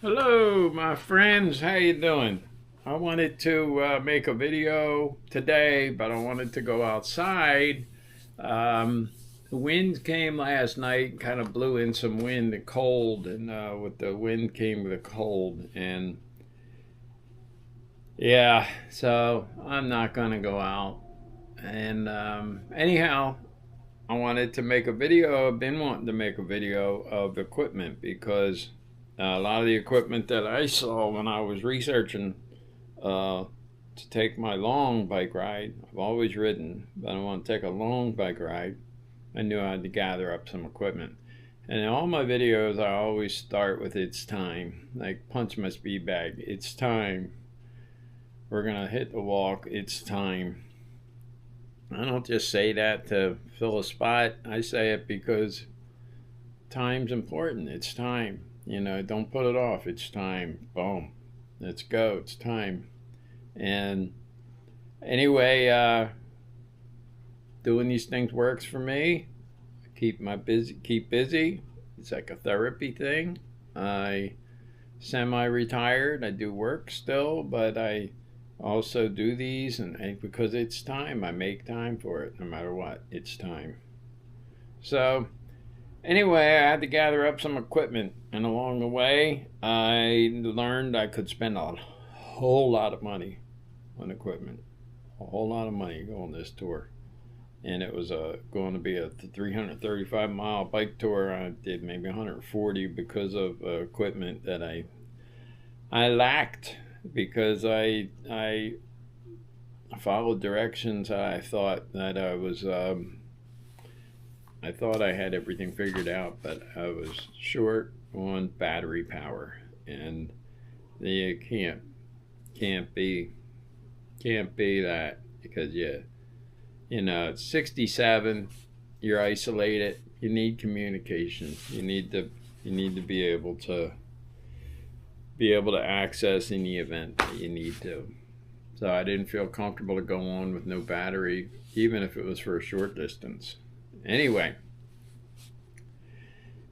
Hello, my friends. How you doing? I wanted to make a video today, but I wanted to go outside. The wind came last night, kind of blew in some wind and cold, and with the wind came the cold, and yeah, so I'm not gonna go out. And anyhow, I wanted to make a video. I've been wanting to make a video of equipment because a lot of the equipment that I saw when I was researching uh, to take my long bike ride, I've always ridden, but I want to take a long bike ride. I knew I had to gather up some equipment. And in all my videos, I always start with "it's time." Like punch my speed bag. It's time. We're gonna hit the walk. It's time. I don't just say that to fill a spot. I say it because time's important. It's time. Don't put it off. It's time. Boom. Let's go. It's time. And anyway, doing these things works for me. Keep busy. It's like a therapy thing. I semi-retired. I do work still, but I also do these, and because it's time, I make time for it no matter what. It's time. So anyway, I had to gather up some equipment, and along the way, I learned I could spend a whole lot of money on equipment, a whole lot of money on this tour. And it was going to be a 335-mile bike tour. I did maybe 140 because of equipment that I lacked because I followed directions. I thought that I thought I had everything figured out, but I was short on battery power, and you can't be can't be that because it's 67. You're isolated. You need communication. You need to be able to access any event that you need to. So I didn't feel comfortable to go on with no battery, even if it was for a short distance. Anyway,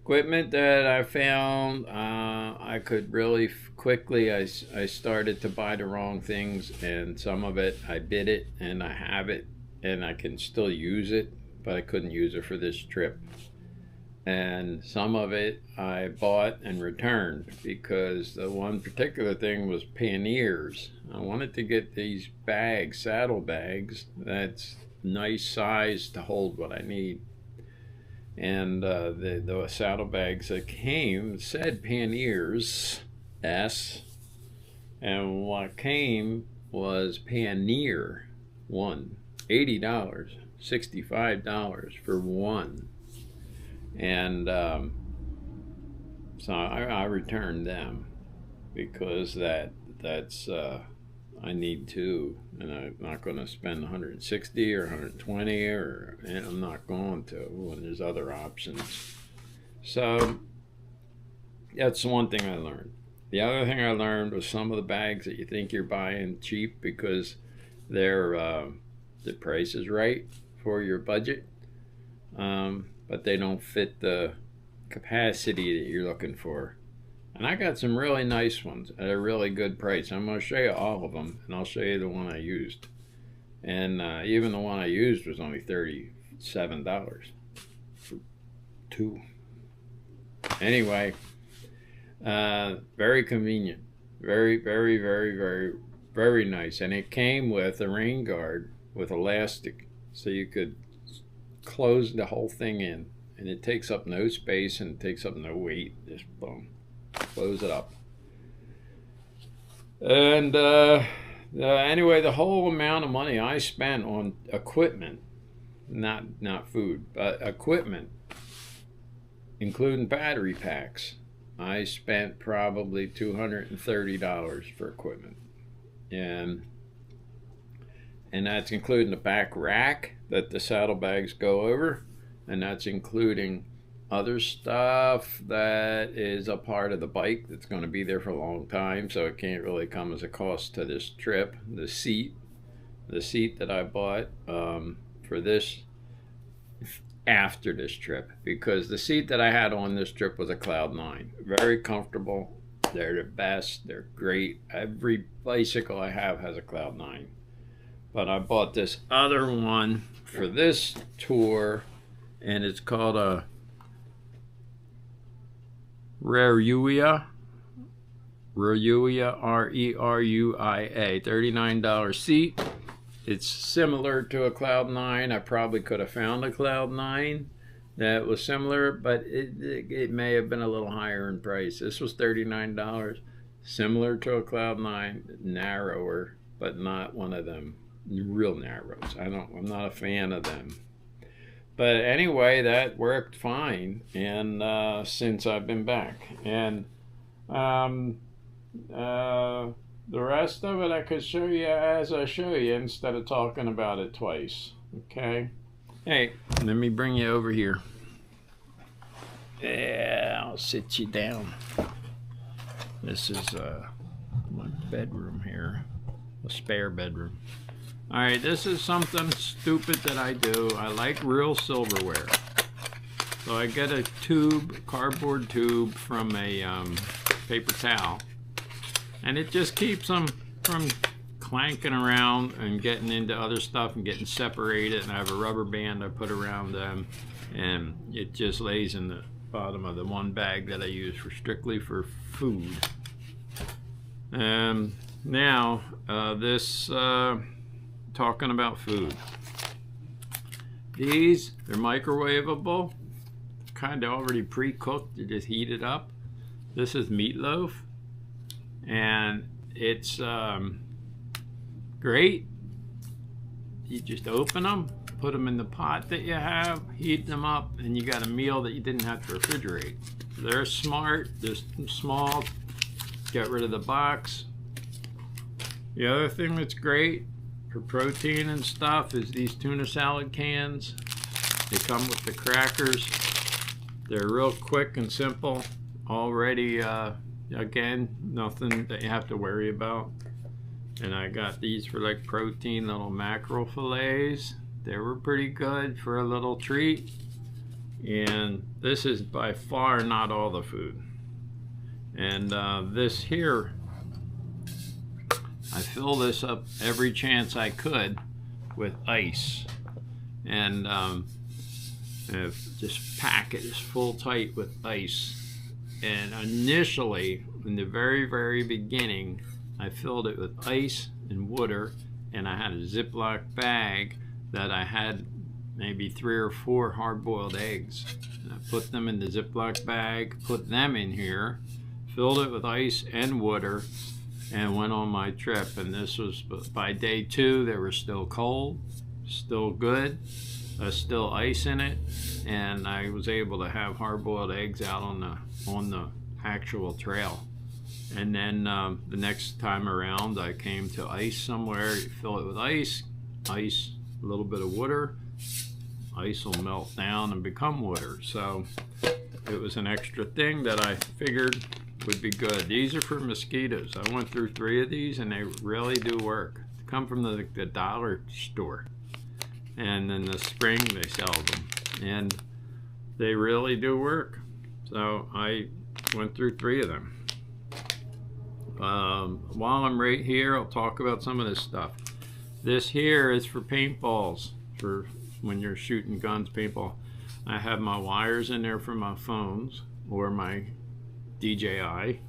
equipment that I found, I could really quickly. I started to buy the wrong things, and some of it I did it, and I have it, and I can still use it, but I couldn't use it for this trip. And some of it I bought and returned because the one particular thing was panniers. I wanted to get these bags, saddle bags, that's nice size to hold what I need. And the saddlebags that came said panniers S, and what came was pannier one, $80, $65 for one. And so I returned them because that's I need to, and I'm not going to spend 160 or 120, and I'm not going to when there's other options. So that's one thing I learned. The other thing I learned was some of the bags that you think you're buying cheap because they're the price is right for your budget, but they don't fit the capacity that you're looking for. And I got some really nice ones at a really good price. I'm going to show you all of them, and I'll show you the one I used. And even the one I used was only $37 for two. Anyway, very convenient. Very, very, very, very, very nice. And it came with a rain guard with elastic, so you could close the whole thing in. And it takes up no space and it takes up no weight. Just boom, close it up. And anyway, the whole amount of money I spent on equipment, not food, but equipment, including battery packs, I spent probably $230 for equipment, and that's including the back rack that the saddlebags go over, and that's including other stuff that is a part of the bike that's going to be there for a long time, so it can't really come as a cost to this trip. The seat that I bought for this after this trip, because the seat that I had on this trip was a Cloud 9, very comfortable, They're the best. They're great. Every bicycle I have has a Cloud 9. But I bought this other one for this tour, and it's called a Reruia, R-E-R-U-I-A, $39 seat. It's similar to a Cloud 9. I probably could have found a Cloud 9 that was similar, but it may have been a little higher in price. This was $39, similar to a Cloud 9, narrower, but not one of them real narrows. I'm not a fan of them. But anyway, that worked fine, and since I've been back, and the rest of it I could show you as I show you instead of talking about it twice. Okay. Hey, let me bring you over here. Yeah, I'll sit you down. This is my bedroom here, a spare bedroom. All right, this is something stupid that I do. I like real silverware. So I get a tube, cardboard tube from a paper towel, and it just keeps them from clanking around and getting into other stuff and getting separated. And I have a rubber band I put around them, and it just lays in the bottom of the one bag that I use strictly for food. Now this talking about food. These, they're microwavable, kind of already pre-cooked. You just heat it up. This is meatloaf, and it's great. You just open them, put them in the pot that you have, heat them up, and you got a meal that you didn't have to refrigerate. They're smart, they're small, get rid of the box. The other thing that's great for protein and stuff is these tuna salad cans. They come with the crackers. They're real quick and simple. Already, again, nothing that you have to worry about. And I got these for like protein, little mackerel fillets. They were pretty good for a little treat. And this is by far not all the food. And this here, I fill this up every chance I could with ice, and just pack it as full tight with ice. And initially, in the very beginning, I filled it with ice and water, and I had a Ziploc bag that I had maybe 3 or 4 hard-boiled eggs. And I put them in the Ziploc bag, put them in here, filled it with ice and water, and went on my trip. And this was by day 2. They were still cold, still good, still ice in it, and I was able to have hard-boiled eggs out on the actual trail. And then the next time around, I came to ice somewhere. You fill it with ice, a little bit of water. Ice will melt down and become water. So it was an extra thing that I figured would be good. These are for mosquitoes. I went through 3 of these, and they really do work. They come from the dollar store, and in the spring they sell them, and they really do work. So I went through 3 of them. While I'm right here, I'll talk about some of this stuff. This here is for paintballs, for when you're shooting guns, paintball. I have my wires in there for my phones or my DJI.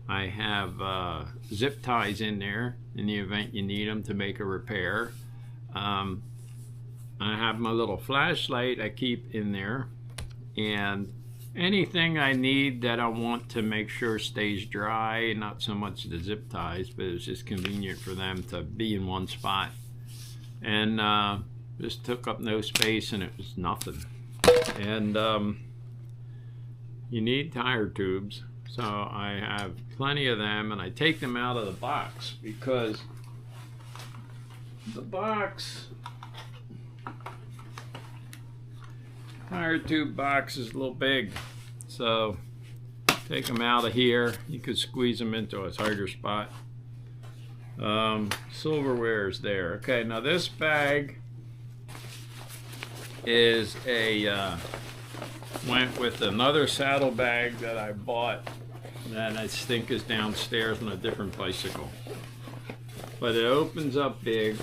I have zip ties in there in the event you need them to make a repair. I have my little flashlight I keep in there, and anything I need that I want to make sure stays dry, not so much the zip ties, but it's just convenient for them to be in one spot. And this took up no space, and it was nothing. And you need tire tubes, so I have plenty of them, and I take them out of the box because the box, tire tube box, is a little big. So take them out of here. You could squeeze them into a tighter spot. Silverware is there. Okay, now this bag is a went with another saddle bag that I bought That I think is downstairs on a different bicycle. But it opens up big.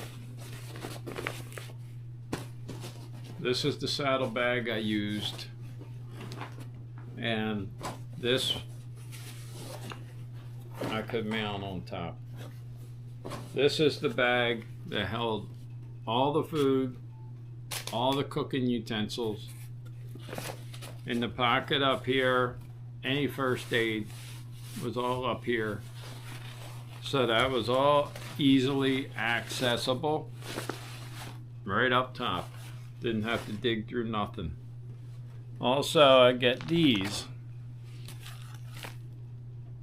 This is the saddlebag I used. And this I could mount on top. This is the bag that held all the food, all the cooking utensils. In the pocket up here, any first aid was all up here. So that was all easily accessible right up top. Didn't have to dig through nothing. Also, I get these.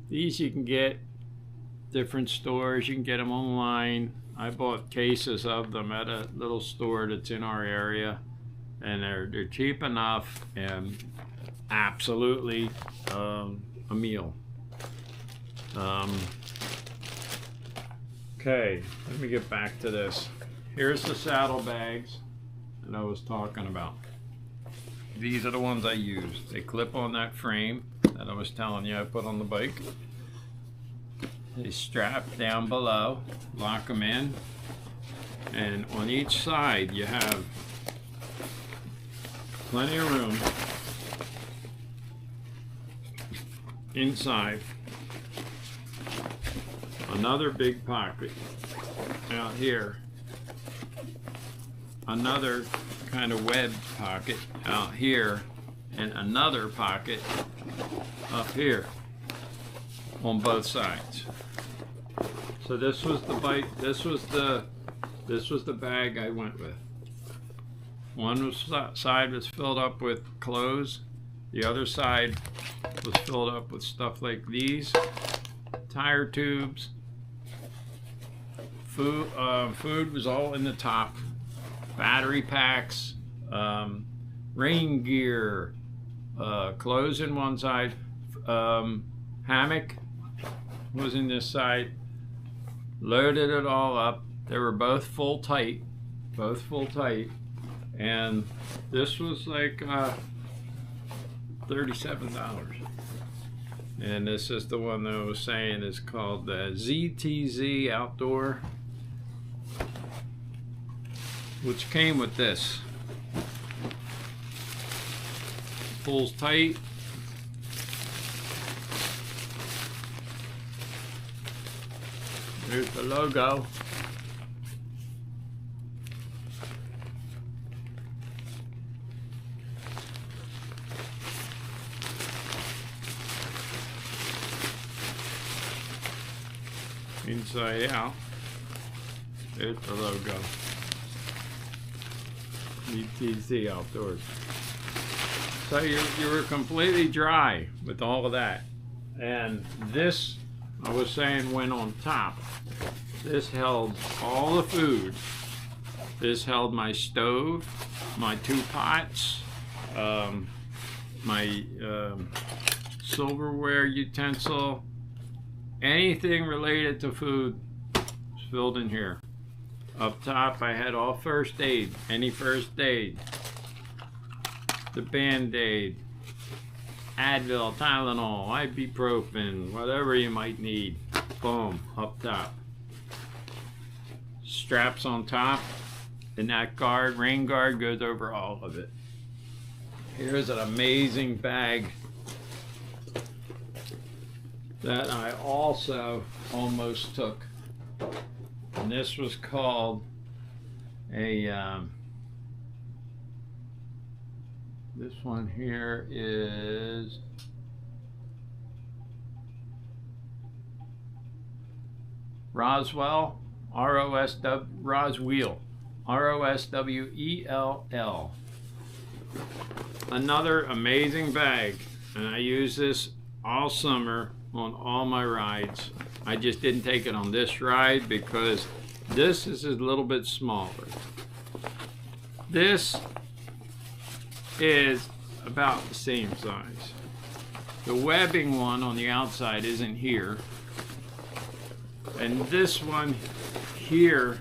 These you can get different stores. You can get them online. I bought cases of them at a little store that's in our area, and they're cheap enough and absolutely a meal. Okay, let me get back to this. Here's the saddlebags that I was talking about. These are the ones I used. They clip on that frame that I was telling you I put on the bike. They strap down below, lock them in, and on each side you have plenty of room inside. Another big pocket out here. Another kind of web pocket out here, and another pocket up here on both sides. So this was the bike. This was the bag I went with. One side was filled up with clothes. The other side was filled up with stuff like these, tire tubes. Food was all in the top. Battery packs, rain gear, clothes in one side, hammock was in this side. Loaded it all up. They were both full tight, and this was like $37. And this is the one that I was saying is called the ZTZ Outdoor, which came with this. Pulls tight. There's the logo. Inside out, there's the logo. ZTZ Outdoors. So you were completely dry with all of that. And this, I was saying, went on top. This held all the food. This held my stove, my 2 pots, my silverware utensil, anything related to food was filled in here. Up top I had all first aid, any first aid, the Band-Aid, Advil, Tylenol, ibuprofen, whatever you might need. Boom, up top. Straps on top, and that guard, rain guard, goes over all of it. Here's an amazing bag that I also almost took. And this was called a, this one here is Roswell, Roswell, R-O-S-W-E-L-L. Another amazing bag, and I use this all summer on all my rides. I just didn't take it on this ride because this is a little bit smaller. This is about the same size. The webbing one on the outside isn't here, and this one here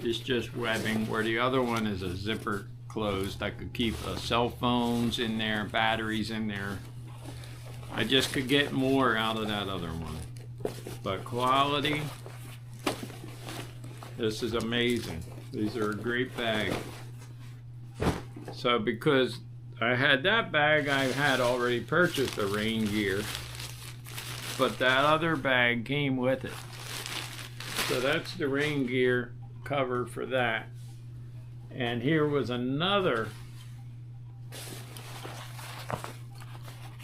is just webbing, where the other one is a zipper closed. I could keep cell phones in there, batteries in there. I just could get more out of that other one. But quality, this is amazing. These are a great bag. So because I had that bag, I had already purchased a rain gear, but that other bag came with it. So that's the rain gear cover for that. And here was another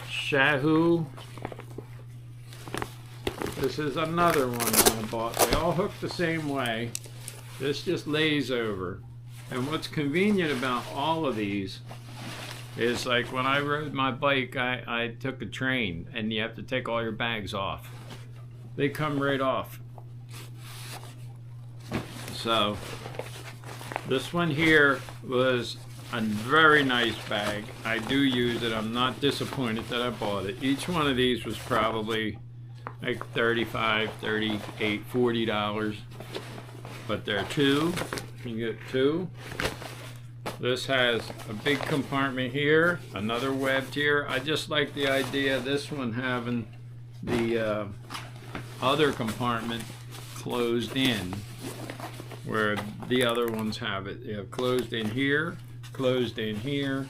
Shahoo. This is another one that I bought. They all hook the same way. This just lays over. And what's convenient about all of these is, like when I rode my bike, I took a train and you have to take all your bags off. They come right off. So this one here was a very nice bag. I do use it. I'm not disappointed that I bought it. Each one of these was probably like $35, $38, $40. But there are two. You get two. This has a big compartment here, another webbed here. I just like the idea of this one having the other compartment closed in, where the other ones have it. They have closed in here, closed in here.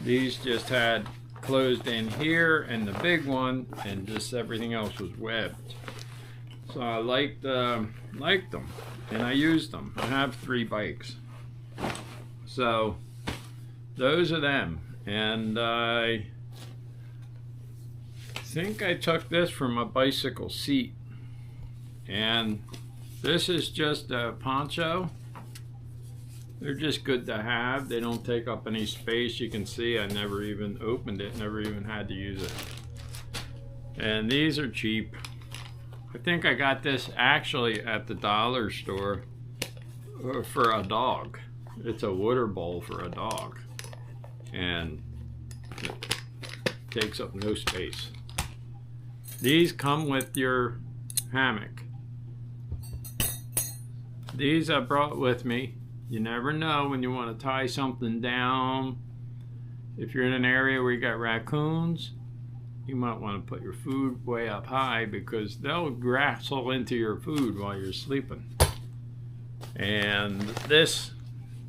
These just had closed in here and the big one, and just everything else was webbed. So I liked them, and I used them. I have 3 bikes. So those are them. And I think I took this from a bicycle seat. And this is just a poncho. They're just good to have. They don't take up any space. You can see I never even opened it, never even had to use it. And these are cheap. I think I got this actually at the dollar store for a dog. It's a water bowl for a dog. And it takes up no space. These come with your hammock. These I brought with me. You never know when you want to tie something down. If you're in an area where you got raccoons, you might want to put your food way up high because they'll wrestle into your food while you're sleeping. And this,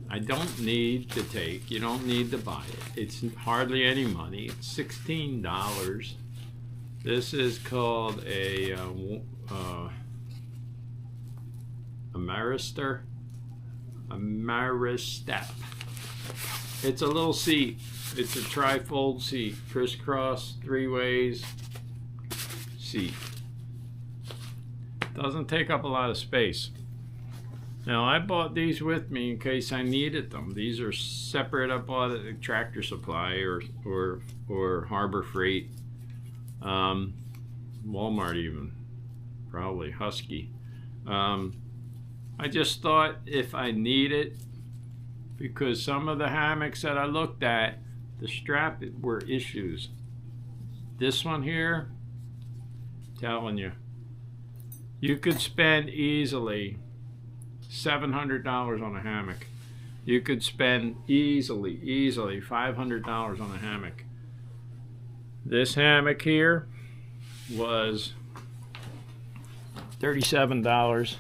I don't need to take. You don't need to buy it. It's hardly any money. It's $16. This is called a Ameristep. It's a little seat. It's a tri-fold seat, crisscross, 3 ways seat. Doesn't take up a lot of space. Now I bought these with me in case I needed them. These are separate. I bought at Tractor Supply or Harbor Freight, Walmart even, probably Husky. I just thought if I need it, because some of the hammocks that I looked at, the strap were issues. This one here, telling you, you could spend easily $700 on a hammock. You could spend easily $500 on a hammock. This hammock here was $37.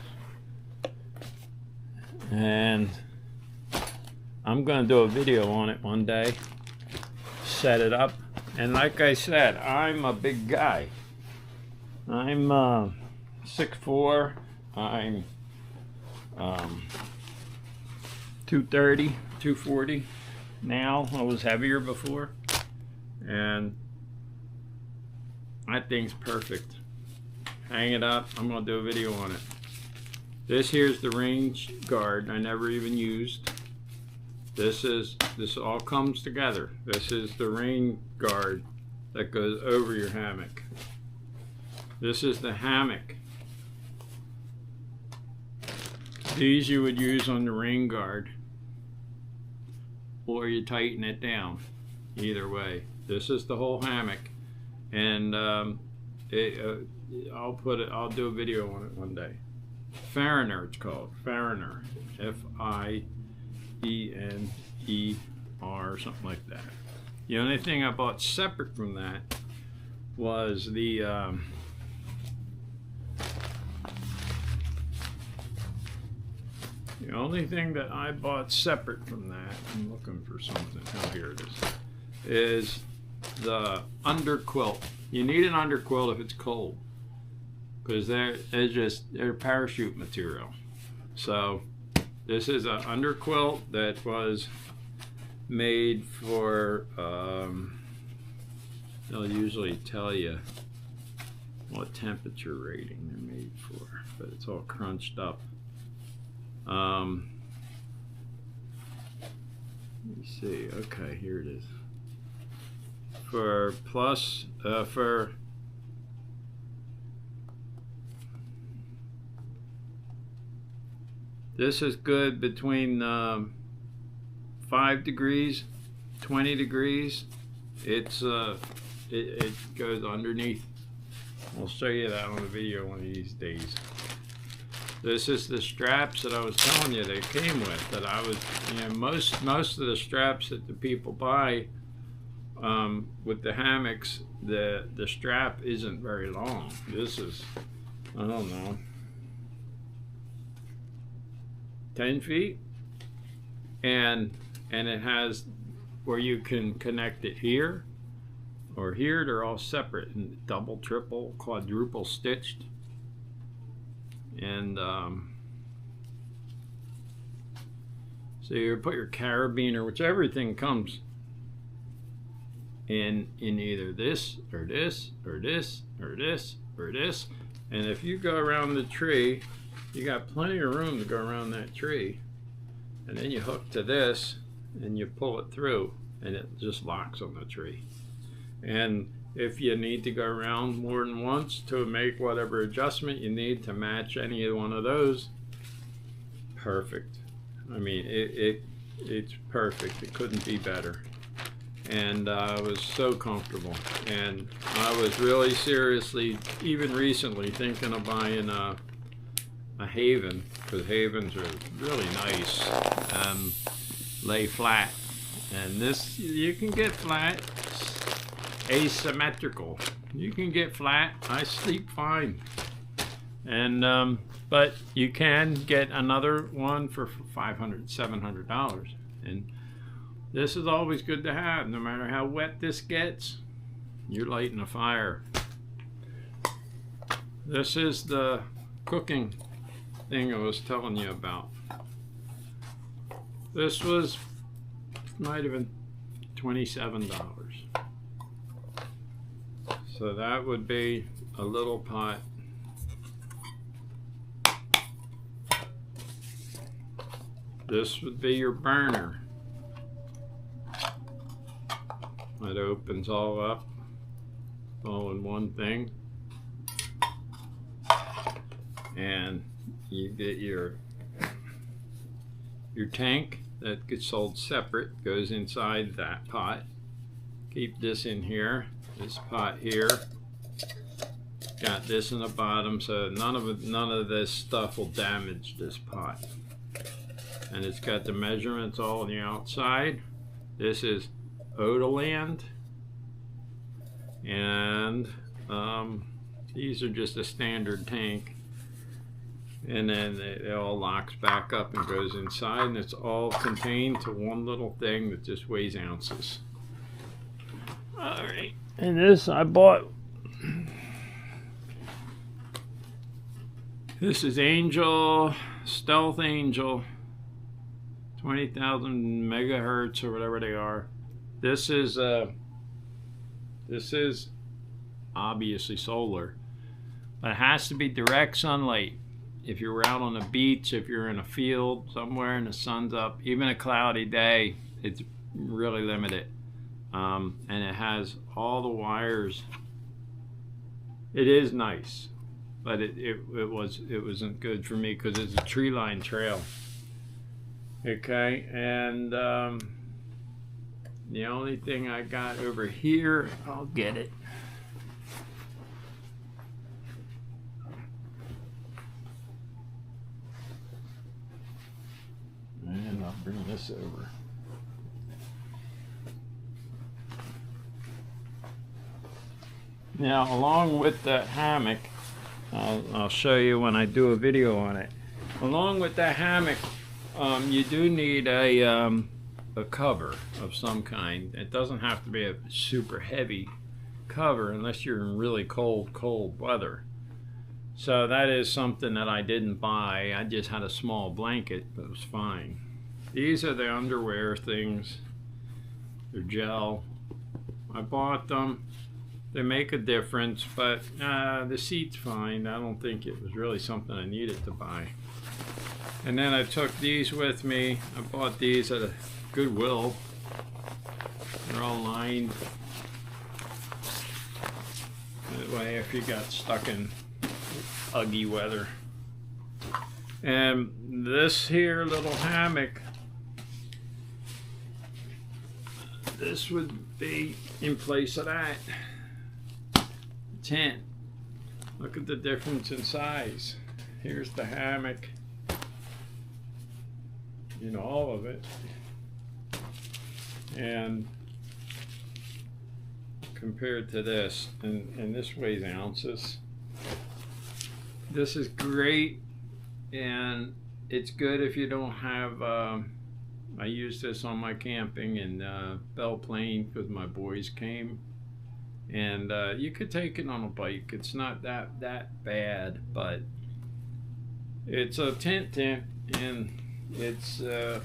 And I'm going to do a video on it one day, set it up. And like I said, I'm a big guy. I'm 6'4". I'm 230, 240 now. I was heavier before. And that thing's perfect. Hang it up. I'm going to do a video on it. This here's the rain guard I never even used. This all comes together. This is the rain guard that goes over your hammock. This is the hammock. These you would use on the rain guard, or you tighten it down. Either way. This is the whole hammock, and I'll do a video on it one day. Fariner, it's called Fariner, F-I-E-N-E-R, something like that. The only thing I bought separate from that was the only thing that I bought separate from that, I'm looking for something, oh here it is the underquilt. You need an underquilt if it's cold, because they're parachute material. So this is an underquilt that was made for, they'll usually tell you what temperature rating they're made for, but it's all crunched up. Let me see, okay, here it is. For plus, this is good between 5 degrees, 20 degrees. It's it goes underneath. I'll show you that on the video one of these days. This is the straps that I was telling you they came with. That I was, most of the straps that the people buy with the hammocks, the strap isn't very long. This is, I don't know, 10 feet, and it has where you can connect it here or here. They're all separate and double, triple, quadruple stitched. And so you put your carabiner, which everything comes in either this or this or this or this or this. And if you go around the tree, you got plenty of room to go around that tree. And then you hook to this and you pull it through and it just locks on the tree. And if you need to go around more than once to make whatever adjustment you need to match any one of those, perfect. I mean, it's perfect. It couldn't be better. And it was so comfortable. And I was really seriously, even recently, thinking of buying a Haven, because Havens are really nice and lay flat. And this, you can get flat. Asymmetrical. You can get flat. I sleep fine. And but you can get another one for $500, $700. And this is always good to have. No matter how wet this gets, you're lighting a fire. This is the cooking thing I was telling you about. This was, might have been $27. So that would be a little pot. This would be your burner. It opens all up, all in one thing. And you get your tank that gets sold separate, goes inside that pot. Keep this in here. This pot here, got this in the bottom, so none of this stuff will damage this pot. And it's got the measurements all on the outside. This is Odoland, and these are just a standard tank. And then it all locks back up and goes inside, and it's all contained to one little thing that just weighs ounces. All right. And this I bought. This is Angel, Stealth Angel, 20,000 megahertz or whatever they are. This is obviously solar, but it has to be direct sunlight. If you're out on the beach, if you're in a field somewhere and the sun's up, even a cloudy day, it's really limited. And it has all the wires. It is nice, but it wasn't good for me because it's a tree line trail. Okay, and the only thing I got over here, I'll get it. And I'll bring this over. Now, along with the hammock, I'll show you when I do a video on it. Along with the hammock, you do need a cover of some kind. It doesn't have to be a super heavy cover unless you're in really cold weather. So that is something that I didn't buy. I just had a small blanket, but it was fine. These are the underwear things. They're gel. I bought them. They make a difference, but the seat's fine. I don't think it was really something I needed to buy. And then I took these with me. I bought these at a Goodwill. They're all lined. That way, if you got stuck in ugly weather. And this here little hammock, this would be in place of that tent. Look at the difference in size. Here's the hammock in all of it, and compared to this, and this weighs ounces. This is great, and it's good if you don't have I use this on my camping in Belle Plaine because my boys came, and you could take it on a bike. It's not that bad, but it's a tent, and it's I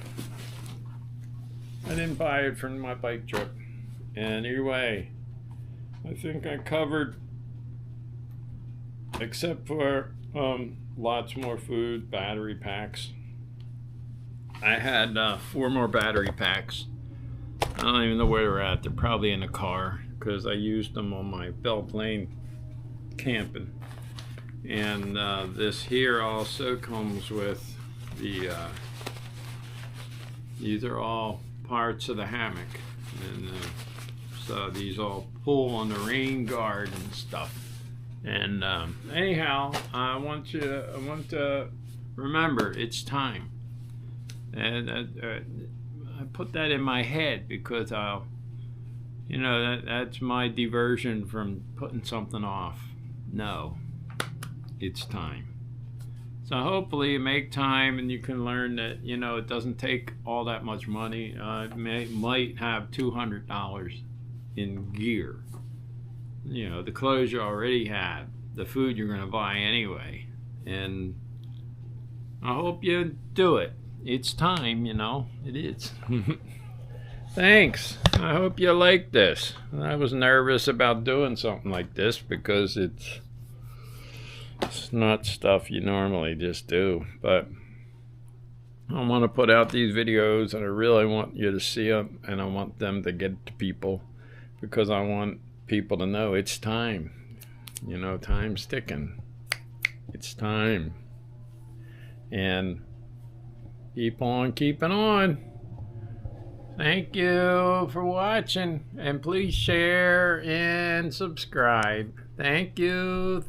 didn't buy it for my bike trip. And anyway, I think I covered, except for lots more food, battery packs. I had 4 more battery packs. I don't even know where they're at. They're probably in the car because I used them on my Belle Plaine camping. And this here also comes with the these are all parts of the hammock, and so these all pull on the rain guard and stuff. And anyhow, I want to remember it's time. And I put that in my head because I'll, you know, that's my diversion from putting something off. No, it's time. So hopefully you make time and you can learn that, you know, it doesn't take all that much money. Might have $200 in gear. You know, the clothes you already have, the food you're going to buy anyway. And I hope you do it. It's time, you know, it is. Thanks. I hope you like this. I was nervous about doing something like this because it's not stuff you normally just do. But I want to put out these videos, and I really want you to see them, and I want them to get to people because I want people to know it's time. You know, time's ticking. It's time. And keep on keeping on. Thank you for watching, and please share and subscribe. Thank you.